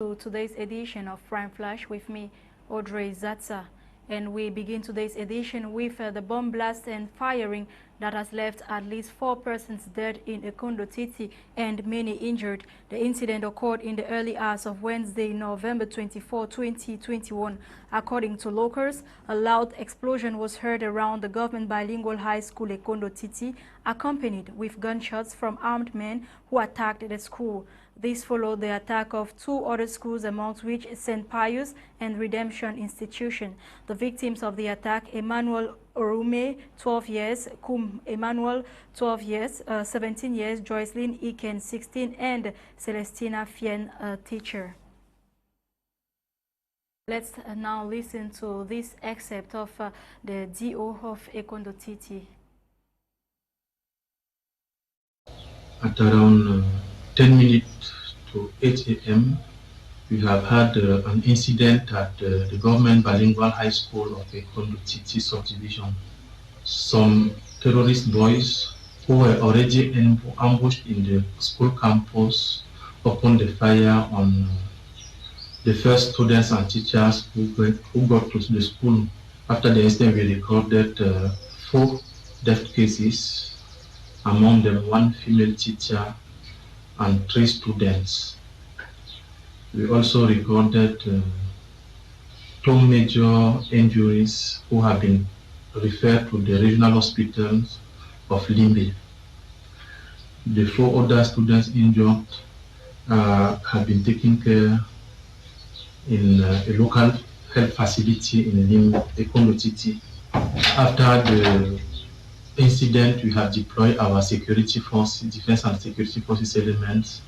To today's edition of Prime Flash with me, Audrey Zatsa. And we begin today's edition with the bomb blast and firing that has left at least 4 persons dead in Ekondo Titi and many injured. The incident occurred in the early hours of Wednesday, November 24, 2021. According to locals, a loud explosion was heard around the government bilingual high school Ekondo Titi, accompanied with gunshots from armed men who attacked the school. This followed the attack of 2 other schools, amongst which St. Pius and Redemption Institution. The victims of the attack, Emmanuel Orume, 12 years, Kum Emmanuel, 12 years, 17 years, Joycelyn Iken, 16, and Celestina Fien, a teacher. Let's now listen to this excerpt of the DO of Ekondo Titi. At around 10 minutes to 8 a.m., we have had an incident at the government bilingual high school of the Ekondo Titi subdivision. Some terrorist boys who were already ambushed in the school campus opened the fire on the first students and teachers who got to the school. After the incident, we recorded 4 death cases, among them 1 female teacher and 3 students. We also recorded 2 major injuries who have been referred to the regional hospitals of Limbe. The 4 other students injured have been taken care in a local health facility in Limbe, Ekondo Titi. After the incident, we have deployed our security forces, defense and security forces elements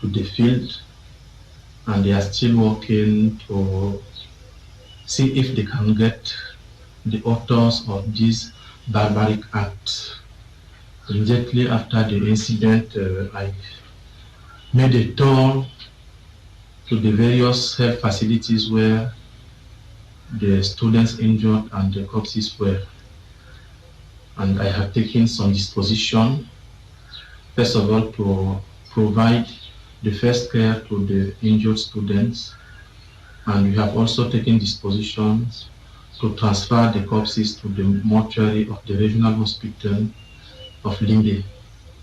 to the field, and they are still working to see if they can get the authors of this barbaric act. Immediately after the incident, I made a tour to the various health facilities where the students injured and the corpses were. And I have taken some disposition, first of all, to provide the first care to the injured students, and we have also taken dispositions to transfer the corpses to the mortuary of the regional hospital of Limbe.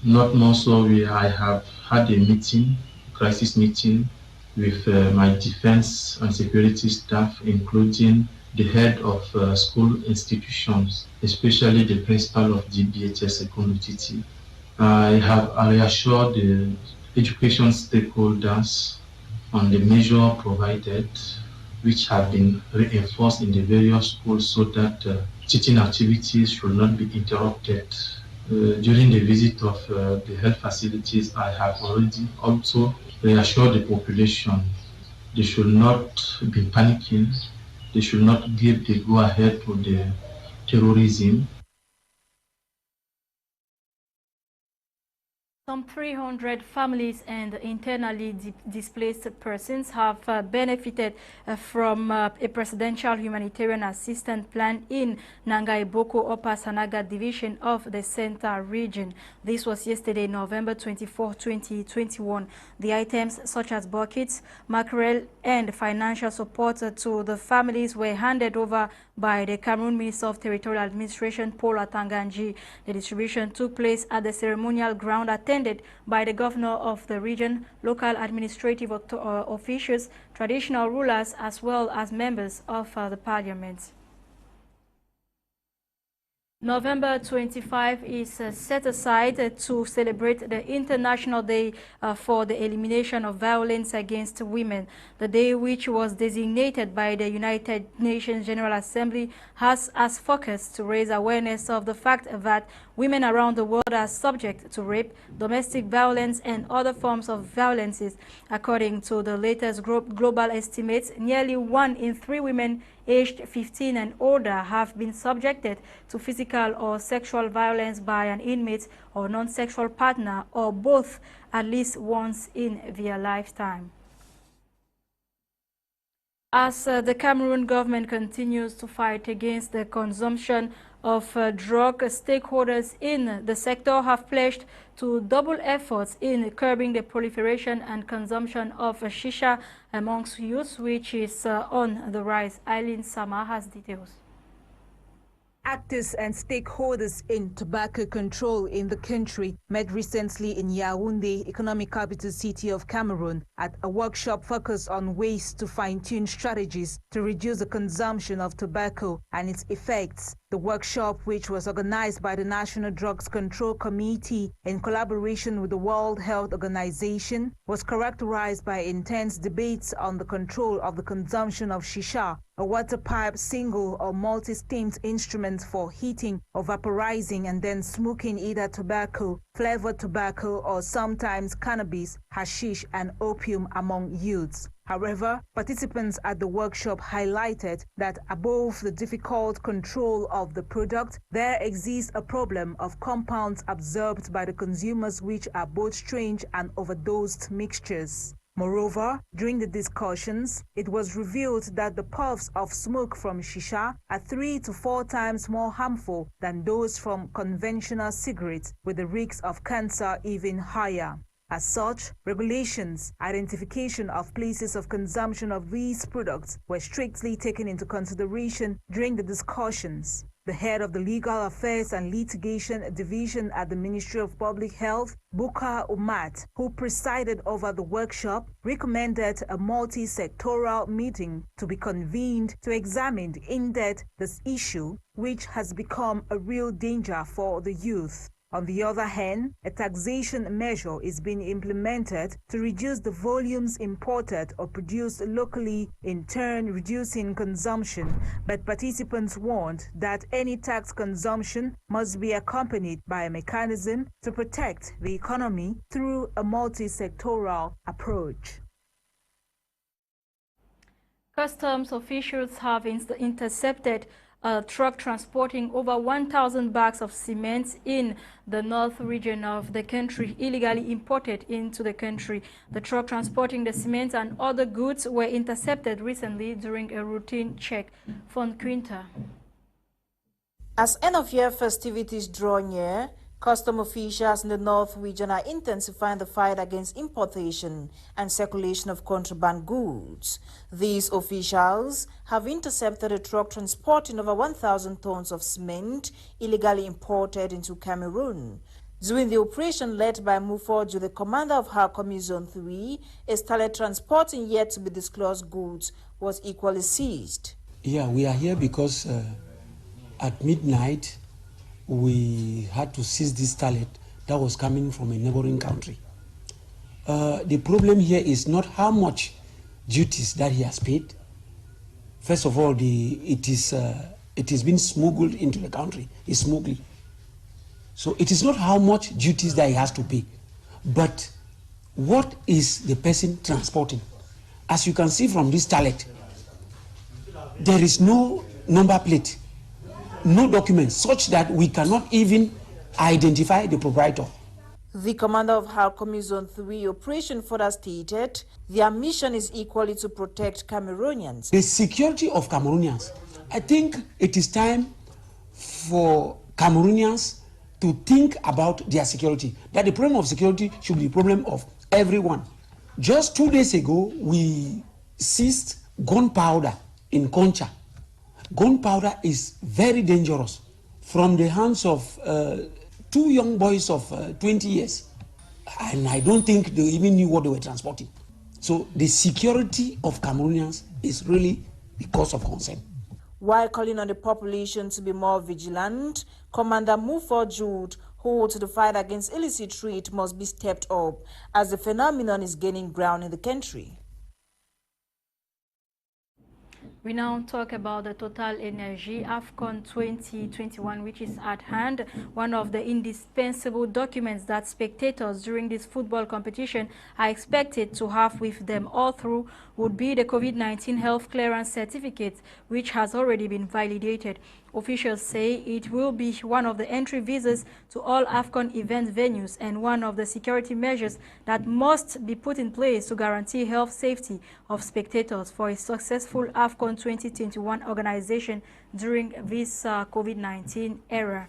Not more so, I have had a meeting, crisis meeting, with my defense and security staff, including the head of school institutions, especially the principal of GBHS Ekondo Titi. I have reassured the education stakeholders on the measure provided, which have been reinforced in the various schools so that teaching activities should not be interrupted. During the visit of the health facilities, I have already also reassured the population they should not be panicking. They should not give the go-ahead to the terrorism. Some 300 families and internally displaced persons have benefited from a presidential humanitarian assistance plan in Nangaiboko Upper Sanaga division of the Center region. This was yesterday, November 24, 2021. The items such as buckets, mackerel, and financial support to the families were handed over by the Cameroon Minister of Territorial Administration, Paul Atanganji. The distribution took place at the ceremonial ground attended by the governor of the region, local administrative officials, traditional rulers, as well as members of the parliament. November 25 is set aside to celebrate the International Day for the Elimination of Violence Against Women. The day, which was designated by the United Nations General Assembly, has as focus to raise awareness of the fact that women around the world are subject to rape, domestic violence, and other forms of violences. According to the latest global estimates, nearly 1 in 3 women aged 15 and older have been subjected to physical or sexual violence by an inmate or non-sexual partner, or both, at least once in their lifetime. As the Cameroon government continues to fight against the consumption of drug stakeholders in the sector have pledged to double efforts in curbing the proliferation and consumption of shisha amongst youth, which is on the rise. Eileen Sama has details. Actors and stakeholders in tobacco control in the country met recently in Yaoundé, economic capital city of Cameroon, at a workshop focused on ways to fine-tune strategies to reduce the consumption of tobacco and its effects. The workshop, which was organized by the National Drugs Control Committee in collaboration with the World Health Organization, was characterized by intense debates on the control of the consumption of shisha, a water pipe single or multi-steamed instrument for heating or vaporizing and then smoking either tobacco, flavored tobacco, or sometimes cannabis, hashish, and opium among youths. However, participants at the workshop highlighted that above the difficult control of the product, there exists a problem of compounds absorbed by the consumers which are both strange and overdosed mixtures. Moreover, during the discussions, it was revealed that the puffs of smoke from shisha are 3 to 4 times more harmful than those from conventional cigarettes, with the risks of cancer even higher. As such, regulations, identification of places of consumption of these products were strictly taken into consideration during the discussions. The head of the Legal Affairs and Litigation Division at the Ministry of Public Health, Bukar Umat, who presided over the workshop, recommended a multi-sectoral meeting to be convened to examine in depth this issue, which has become a real danger for the youth. On the other hand, a taxation measure is being implemented to reduce the volumes imported or produced locally, in turn reducing consumption. But participants warned that any tax consumption must be accompanied by a mechanism to protect the economy through a multi-sectoral approach. Customs officials have intercepted a truck transporting over 1,000 bags of cement in the north region of the country, illegally imported into the country. The truck transporting the cement and other goods were intercepted recently during a routine check. Von Quinta. As end-of-year festivities draw near, custom officials in the North region are intensifying the fight against importation and circulation of contraband goods. These officials have intercepted a truck transporting over 1,000 tons of cement illegally imported into Cameroon. During the operation led by Mufoju, the commander of Harkomi Zone 3, a starlet transporting yet to be disclosed goods was equally seized. Yeah, we are here because at midnight, we had to seize this starlet that was coming from a neighboring country. The problem here is not how much duties that he has paid. First of all, it is been smuggled into the country. It's smuggling. So it is not how much duties that he has to pay, but what is the person transporting. As you can see from this starlet, there is no number plate, no documents, such that we cannot even identify the proprietor. The commander of Harkomi Zone 3 operation further stated their mission is equally to protect Cameroonians. The security of Cameroonians. I think it is time for Cameroonians to think about their security, that the problem of security should be the problem of everyone. Just 2 days ago, we seized gunpowder in Concha. Gunpowder is very dangerous from the hands of 2 young boys of 20 years. And I don't think they even knew what they were transporting. So the security of Cameroonians is really the cause of concern. While calling on the population to be more vigilant, Commander Mufo Jude holds the fight against illicit trade must be stepped up as the phenomenon is gaining ground in the country. We now talk about the Total Energy AFCON 2021, which is at hand. One of the indispensable documents that spectators during this football competition are expected to have with them all through would be the COVID-19 health clearance certificate, which has already been validated. Officials say it will be one of the entry visas to all AFCON event venues and one of the security measures that must be put in place to guarantee health safety of spectators for a successful AFCON 2021 organization during this COVID-19 era.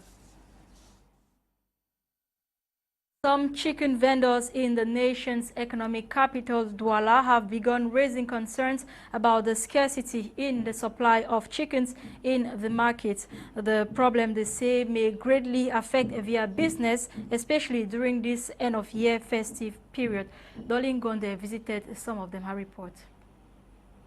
Some chicken vendors in the nation's economic capital, Douala, have begun raising concerns about the scarcity in the supply of chickens in the market. The problem, they say, may greatly affect their business, especially during this end-of-year festive period. Dolin Gonde visited some of them. Her report.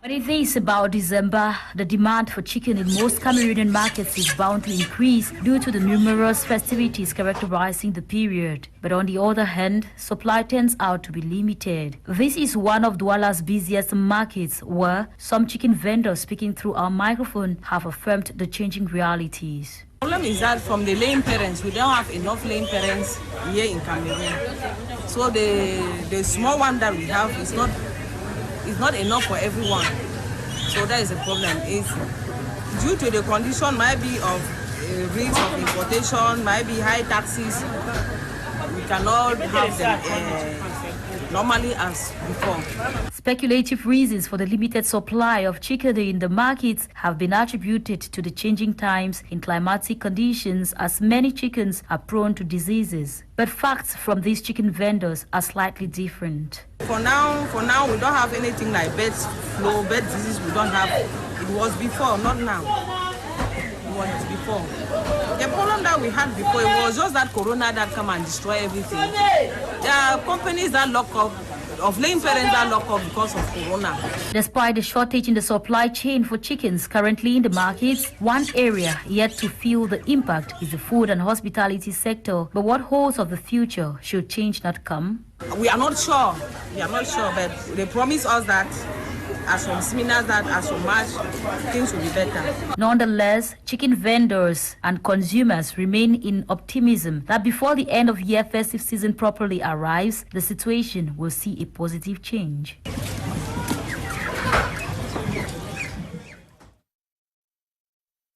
But it is about December, the demand for chicken in most Cameroonian markets is bound to increase due to the numerous festivities characterizing the period. But on the other hand, supply turns out to be limited. This is one of Douala's busiest markets, where some chicken vendors speaking through our microphone have affirmed the changing realities. The problem is that from the laying parents, we don't have enough laying parents here in Cameroon. So the small one that we have is not enough for everyone. So that is a problem. It's due to the condition, might be of rates of importation, might be high taxes. We cannot have them normally as before. Speculative reasons for the limited supply of chicken in the markets have been attributed to the changing times in climatic conditions, as many chickens are prone to diseases. But facts from these chicken vendors are slightly different. For now, we don't have anything like bird flu, bird disease. We don't have. It was before, not now. It was before. The problem that we had before, it was just that corona that come and destroy everything. There are companies that lock up, of laying parents that lock up because of corona. Despite the shortage in the supply chain for chickens currently in the markets, one area yet to feel the impact is the food and hospitality sector. But what holds of the future should change not come? We are not sure. But they promise us that as from seminars, that as from March, things will be better. Nonetheless, chicken vendors and consumers remain in optimism that before the end of year festive season properly arrives, the situation will see a positive change.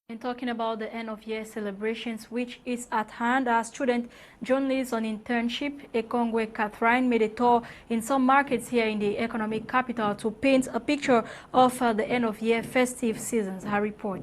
And talking about the end-of-year celebrations, which is at hand, our student journalist on internship, Ekongwe Catherine, made a tour in some markets here in the economic capital to paint a picture of the end-of-year festive seasons. Her report.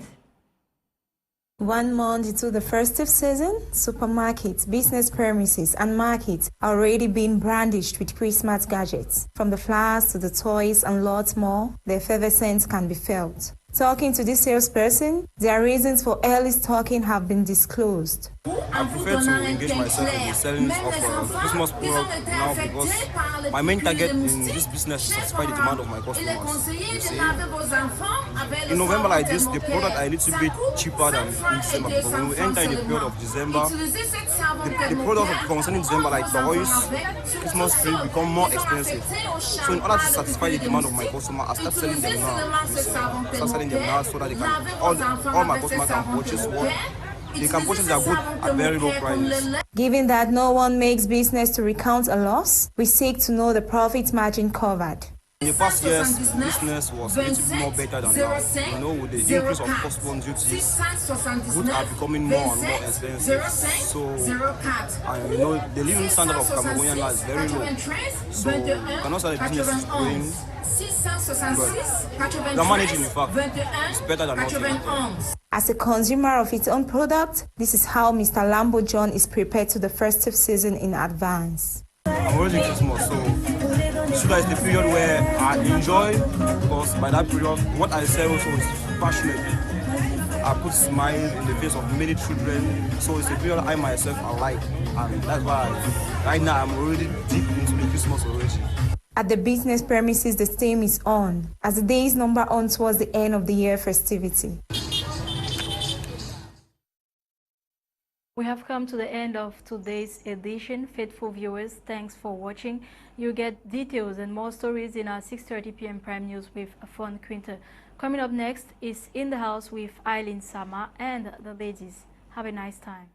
1 month into the festive season, supermarkets, business premises and markets are already being brandished with Christmas gadgets. From the flowers to the toys and lots more, the effervescence can be felt. Talking to this salesperson, their reasons for early stocking have been disclosed. I prefer to engage myself in the selling of Christmas products now because my main target in this business is to satisfy the demand of my customers. In November like this, the product are a little bit cheaper than in December, because when we enter in the period of December, the product concerning December like toys, Christmas tree become more expensive. So in order to satisfy the demand of my customer, I start selling them now. So that they can, all my customers can purchase what they can purchase their goods at very low prices. Given that no one makes business to recount a loss, we seek to know the profit margin covered. In the past years, business was a little bit more better than now. You know, with the increase of customs duties, goods are becoming more and more expensive. So, you know, the living standard of Cameroonian now is very low. So, you cannot say the business is growing. But the managing, in fact, is better than nothing. As a consumer of its own product, this is how Mr. Lambo John is prepared to the festive season in advance. I'm already Christmas, so sugar is the period where I enjoy, because by that period, what I sell also is passionate. I put smiles in the face of many children, so it's a period I myself I like, and that's why right now I'm already deep into the Christmas already. At the business premises, the steam is on, as the days number on towards the end of the year festivity. We have come to the end of today's edition. Faithful viewers, thanks for watching. You get details and more stories in our 6:30 p.m. Prime News with Fon Quinter. Coming up next is In the House with Eileen Sama and the ladies. Have a nice time.